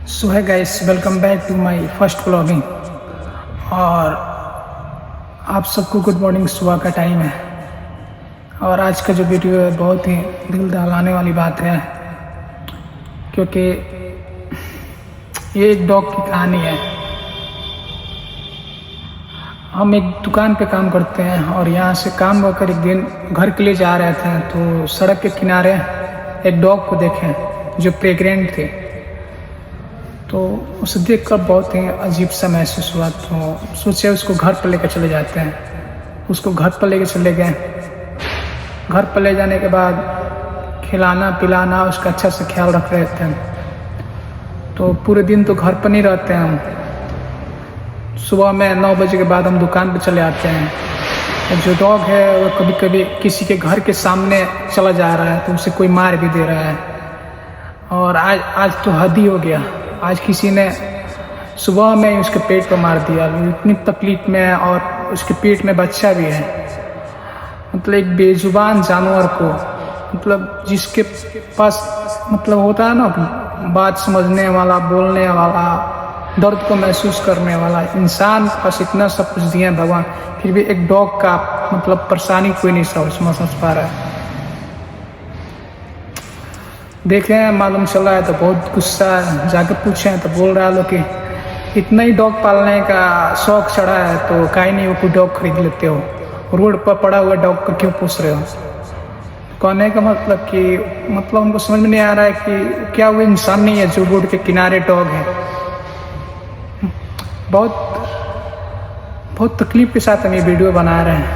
So hi guys, welcome back to my first vlogging. और आप सबको गुड मॉर्निंग। सुबह का टाइम है और आज का जो वीडियो है बहुत ही दिल दहलाने वाली बात है, क्योंकि ये एक डॉग की कहानी है। हम एक दुकान पे काम करते हैं और यहाँ से काम होकर एक दिन घर के लिए जा रहे थे तो सड़क के किनारे एक डॉग को देखें जो प्रेग्नेंट थे। तो उसे देखकर बहुत ही अजीब सा महसूस हुआ, तो सोचे उसको घर पर लेकर चले जाते हैं। उसको घर पर लेकर चले गए। घर पर ले जाने के बाद खिलाना पिलाना उसका अच्छा से ख्याल रख रहे थे। तो पूरे दिन तो घर पर नहीं रहते हैं हम। सुबह में 9 बजे के बाद हम दुकान पर चले आते हैं। जो डॉग है वो कभी कभी किसी के घर के सामने चला जा रहा है तो उसे कोई मार भी दे रहा है। और आज तो हद ही हो गया। आज किसी ने सुबह में ही उसके पेट पर मार दिया। इतनी तकलीफ में है और उसके पेट में बच्चा भी है। मतलब एक बेजुबान जानवर को, मतलब जिसके पास मतलब होता है ना बात समझने वाला, बोलने वाला, दर्द को महसूस करने वाला इंसान, पास इतना सब कुछ दिया भगवान, फिर भी एक डॉग का मतलब परेशानी कोई नहीं समझ पा रहा है। देखें मालूम चला है तो बहुत गुस्सा है। जाके पूछे तो बोल रहा है लोग कि इतना ही डॉग पालने का शौक चढ़ा है तो काहे नहीं वो कोई डॉग खरीद लेते हो, रोड पर पड़ा हुआ डॉग को क्यों पूछ रहे हो। कहने का मतलब कि मतलब उनको समझ में नहीं आ रहा है कि क्या वो इंसान नहीं है जो रोड के किनारे डॉग है। बहुत तकलीफ के साथ हम ये वीडियो बना रहे हैं,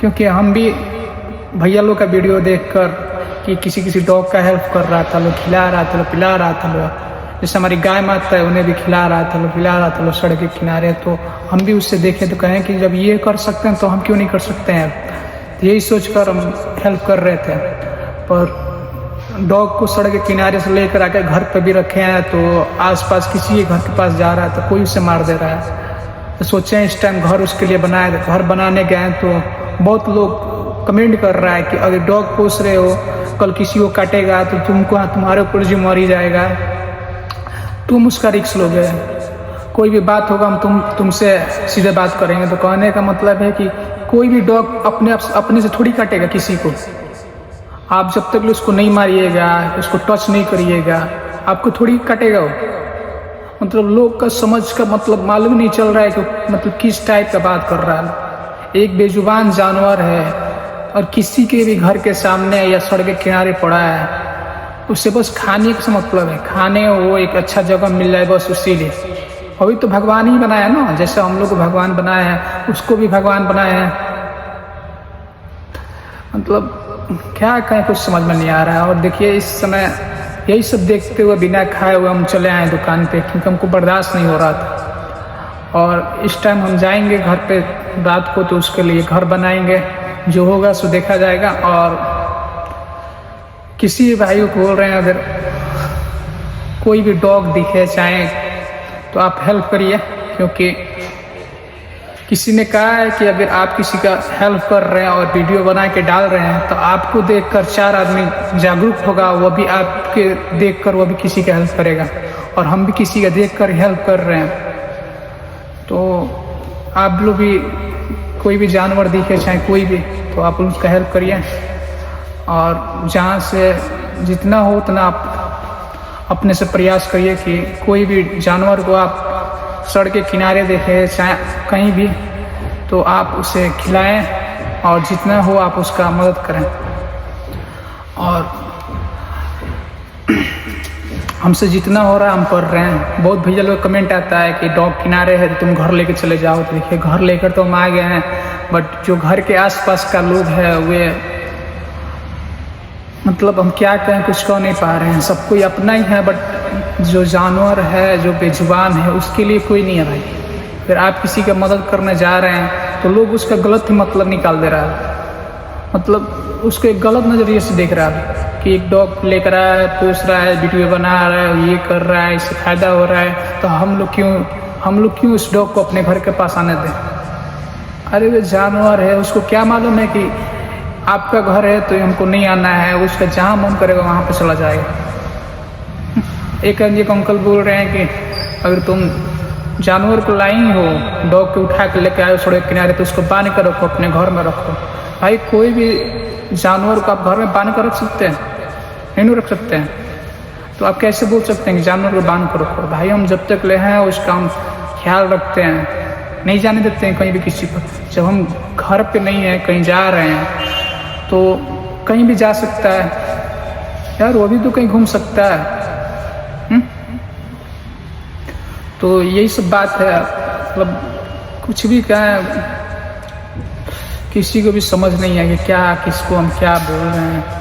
क्योंकि हम भी भैया लोग का वीडियो देखकर कि किसी डॉग का हेल्प कर रहा था, लोग खिला रहा था, लोग पिला रहा था, लोग जैसे हमारी गाय माता है उन्हें भी खिला रहा था, लोग पिला रहा था, लोग सड़क के किनारे। तो हम भी उससे देखें तो कहें कि जब ये कर सकते हैं तो हम क्यों नहीं कर सकते हैं। तो यही सोचकर हम हेल्प कर रहे थे। पर डॉग को सड़क के किनारे से लेकर आके घर पर भी रखे हैं तो आसपास किसी के घर के पास जा रहा है तो कोई उसे मार दे रहा है। तो सोचें इस टाइम घर उसके लिए बनाए, घर बनाने गए तो बहुत लोग कमेंट कर रहा है कि अगर डॉग पोस रहे हो, कल किसी को काटेगा तो तुम्हारे ऊपर जिम्मेवारी जाएगा, तुम उसका रिस्क लोगे। कोई भी बात होगा हम तुमसे सीधे बात करेंगे। तो कहने का मतलब है कि कोई भी डॉग अपने से थोड़ी काटेगा किसी को। आप जब तक उसको नहीं मारिएगा, उसको टच नहीं करिएगा, आपको थोड़ी काटेगा वो। मतलब लोग का समझ का मतलब मालूम नहीं चल रहा है कि मतलब किस टाइप का बात कर रहा है। एक बेजुबान जानवर है और किसी के भी घर के सामने या सड़क के किनारे पड़ा है, उससे बस खाने का मतलब है, खाने वो एक अच्छा जगह मिल जाए बस उसी लिए। अभी तो भगवान ही बनाया ना, जैसे हम लोग को भगवान बनाया है उसको भी भगवान बनाया है। मतलब क्या कहें, कुछ समझ में नहीं आ रहा है। और देखिए इस समय यही सब देखते हुए बिना खाए हुए हम चले आए दुकान पे, क्योंकि हमको बर्दाश्त नहीं हो रहा था। और इस टाइम हम जाएंगे घर पे रात को, तो उसके लिए घर बनाएंगे, जो होगा सो देखा जाएगा। और किसी भाई को बोल रहे हैं अगर कोई भी डॉग दिखे चाहे तो आप हेल्प करिए, क्योंकि किसी ने कहा है कि अगर आप किसी का हेल्प कर रहे हैं और वीडियो बना के डाल रहे हैं तो आपको देखकर 4 आदमी जागरूक होगा, वो भी आपके देखकर वो भी किसी का हेल्प करेगा। और हम भी किसी का देखकर हेल्प कर रहे हैं। तो आप लोग भी कोई भी जानवर दिखे चाहे कोई भी, तो आप उसका हेल्प करिए। और जहाँ से जितना हो उतना आप अपने से प्रयास करिए कि कोई भी जानवर को आप सड़क के किनारे देखें चाहे कहीं भी, तो आप उसे खिलाएं और जितना हो आप उसका मदद करें। और हमसे जितना हो रहा है हम कर रहे हैं। बहुत भैया लोग कमेंट आता है कि डॉग किनारे है तो तुम घर लेकर चले जाओ। तो देखिए घर लेकर तो हम आ गए हैं, बट जो घर के आसपास का लोग है वे मतलब हम क्या कहें, कुछ कह नहीं पा रहे हैं। सब कोई अपना ही है, बट जो जानवर है जो बेजुबान है उसके लिए कोई नहीं है भाई। फिर आप किसी का मदद करने जा रहे हैं तो लोग उसका गलत ही मतलब निकाल दे रहा है, मतलब उसको एक गलत नज़रिए से देख रहा है कि एक डॉग लेकर आया है, पोस रहा है, वीडियो बना रहा है, ये कर रहा है, इससे फ़ायदा हो रहा है, तो हम लोग क्यों उस डॉग को अपने घर के पास आने दें। अरे वो जानवर है, उसको क्या मालूम है कि आपका घर है तो हमको नहीं आना है, उसका जहाँ मन करेगा वहाँ पे चला जाएगा। एक अंकल बोल रहे हैं कि अगर तुम जानवर को लाई हो, डॉग को उठा के लेके आए सड़क किनारे, तो उसको बांध कर रखो, अपने घर में रखो। भाई कोई भी जानवर को आप घर में बांध कर रख सकते हैं? नहीं रख सकते हैं। तो आप कैसे बोल सकते हैं कि जानवर को बांध कर रखो? भाई हम जब तक ले हैं उसका हम ख्याल रखते हैं, नहीं जाने देते हैं कहीं भी किसी को। जब हम घर पे नहीं हैं, कहीं जा रहे हैं, तो कहीं भी जा सकता है यार, वो भी तो कहीं घूम सकता है। तो यही सब बात है। मतलब कुछ भी कहें, किसी को भी समझ नहीं है कि क्या, किसको हम क्या बोल रहे हैं।